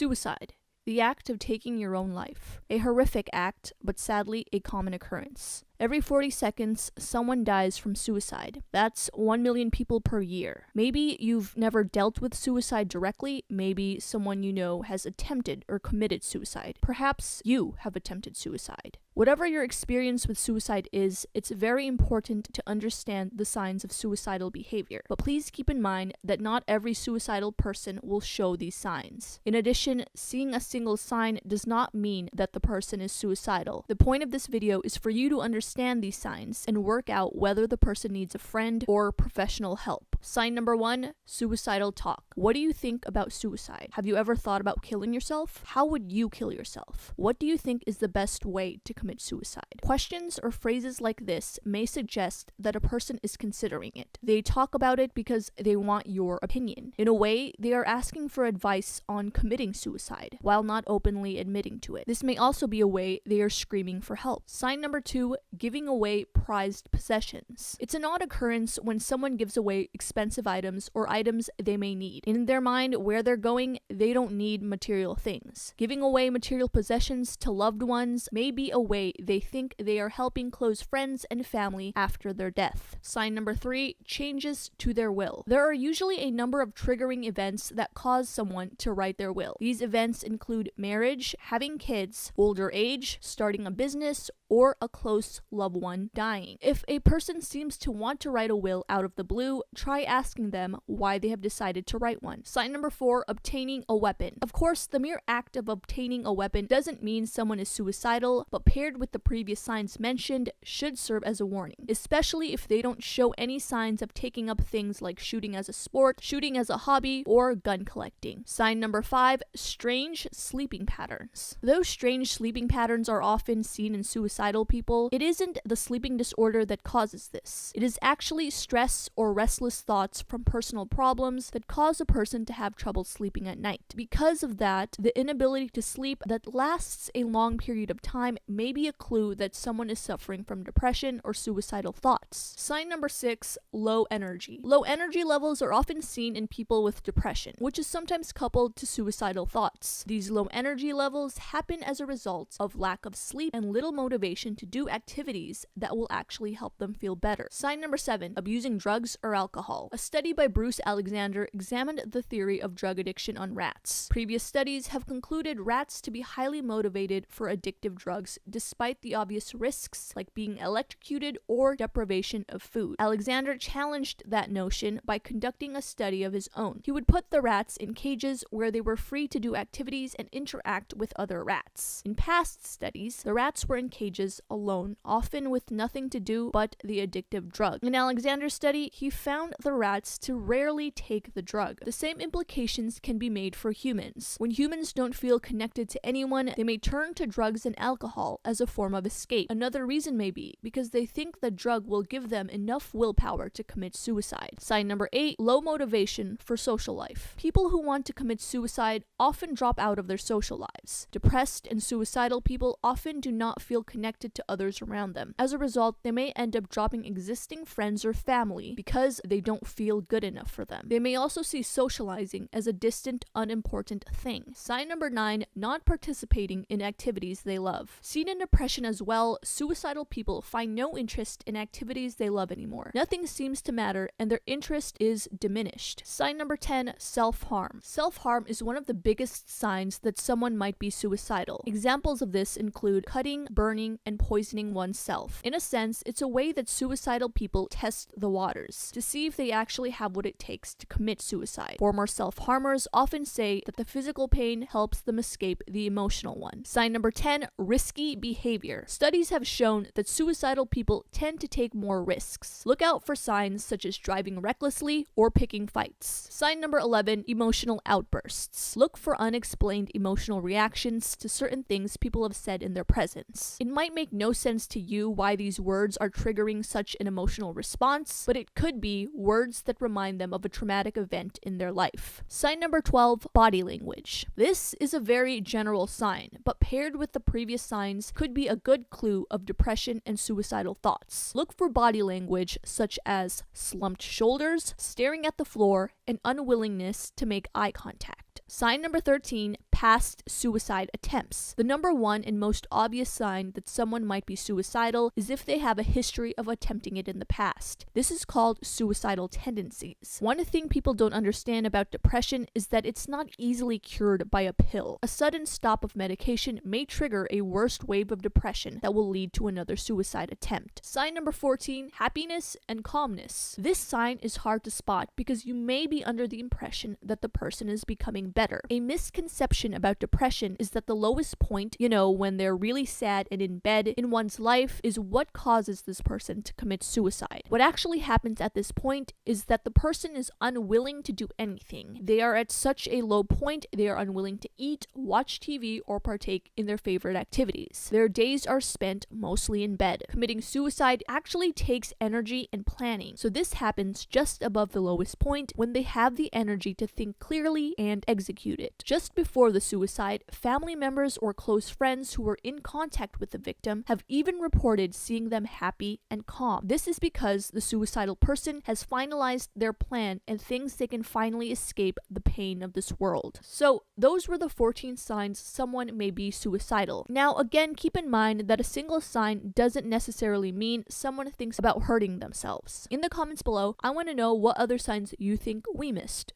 Suicide. The act of taking your own life. A horrific act, but sadly a common occurrence. Every 40 seconds, someone dies from suicide. That's 1 million people per year. Maybe you've never dealt with suicide directly. Maybe someone you know has attempted or committed suicide. Perhaps you have attempted suicide. Whatever your experience with suicide is, it's very important to understand the signs of suicidal behavior. But please keep in mind that not every suicidal person will show these signs. In addition, seeing a single sign does not mean that the person is suicidal. The point of this video is for you to understand these signs and work out whether the person needs a friend or professional help. Sign number 1, suicidal talk. What do you think about suicide? Have you ever thought about killing yourself? How would you kill yourself? What do you think is the best way to commit suicide? Questions or phrases like this may suggest that a person is considering it. They talk about it because they want your opinion. In a way, they are asking for advice on committing suicide, while not openly admitting to it. This may also be a way they are screaming for help. Sign number 2, giving away prized possessions. It's an odd occurrence when someone gives away expensive items or items they may need. In their mind, where they're going, they don't need material things. Giving away material possessions to loved ones may be a way they think they are helping close friends and family after their death. Sign number 3, changes to their will. There are usually a number of triggering events that cause someone to write their will. These events include marriage, having kids, older age, starting a business, or a close loved one dying. If a person seems to want to write a will out of the blue, try asking them why they have decided to write one. Sign number 4, obtaining a weapon. Of course, the mere act of obtaining a weapon doesn't mean someone is suicidal, but paired with the previous signs mentioned should serve as a warning, especially if they don't show any signs of taking up things like shooting as a sport, shooting as a hobby, or gun collecting. Sign number 5, strange sleeping patterns. Those strange sleeping patterns are often seen in suicidal people. It isn't the sleeping disorder that causes this. It is actually stress or restless thoughts from personal problems that cause a person to have trouble sleeping at night. Because of that, the inability to sleep that lasts a long period of time may be a clue that someone is suffering from depression or suicidal thoughts. Sign number 6, low energy. Low energy levels are often seen in people with depression, which is sometimes coupled to suicidal thoughts. These low energy levels happen as a result of lack of sleep and little motivation to do activities that will actually help them feel better. Sign number 7, abusing drugs or alcohol. A study by Bruce Alexander examined the theory of drug addiction on rats. Previous studies have concluded rats to be highly motivated for addictive drugs despite the obvious risks like being electrocuted or deprivation of food. Alexander challenged that notion by conducting a study of his own. He would put the rats in cages where they were free to do activities and interact with other rats. In past studies, the rats were in cages alone, often with nothing to do but the addictive drug. In Alexander's study, he found the rats to rarely take the drug. The same implications can be made for humans. When humans don't feel connected to anyone, they may turn to drugs and alcohol as a form of escape. Another reason may be because they think the drug will give them enough willpower to commit suicide. Sign number 8, low motivation for social life. People who want to commit suicide often drop out of their social lives. Depressed and suicidal people often do not feel connected to others around them. As a result, they may end up dropping existing friends or family because they don't feel good enough for them. They may also see socializing as a distant, unimportant thing. Sign number 9, not participating in activities they love. Seen in depression as well, suicidal people find no interest in activities they love anymore. Nothing seems to matter and their interest is diminished. Sign number 10, self-harm. Self-harm is one of the biggest signs that someone might be suicidal. Examples of this include cutting, burning, and poisoning oneself. In a sense, it's a way that suicidal people test the waters to see if they actually have what it takes to commit suicide. Former self-harmers often say that the physical pain helps them escape the emotional one. Sign number 10, risky behavior. Studies have shown that suicidal people tend to take more risks. Look out for signs such as driving recklessly or picking fights. Sign number 11, emotional outbursts. Look for unexplained emotional reactions to certain things people have said in their presence. It might make no sense to you why these words are triggering such an emotional response, but it could be words that remind them of a traumatic event in their life. Sign number 12, body language. This is a very general sign, but paired with the previous signs could be a good clue of depression and suicidal thoughts. Look for body language such as slumped shoulders, staring at the floor, and unwillingness to make eye contact. Sign number 13, past suicide attempts. The number one and most obvious sign that someone might be suicidal is if they have a history of attempting it in the past. This is called suicidal tendencies. One thing people don't understand about depression is that it's not easily cured by a pill. A sudden stop of medication may trigger a worst wave of depression that will lead to another suicide attempt. Sign number 14, happiness and calmness. This sign is hard to spot because you may be under the impression that the person is becoming better. A misconception about depression is that the lowest point, when they're really sad and in bed in one's life, is what causes this person to commit suicide. What actually happens at this point is that the person is unwilling to do anything. They are at such a low point, they are unwilling to eat, watch TV, or partake in their favorite activities. Their days are spent mostly in bed. Committing suicide actually takes energy and planning, so this happens just above the lowest point when they have the energy to think clearly and execute it. Just before the suicide, family members or close friends who were in contact with the victim have even reported seeing them happy and calm. This is because the suicidal person has finalized their plan and thinks they can finally escape the pain of this world. So those were the 14 signs someone may be suicidal. Now again, keep in mind that a single sign doesn't necessarily mean someone thinks about hurting themselves. In the comments below, I want to know what other signs you think we missed.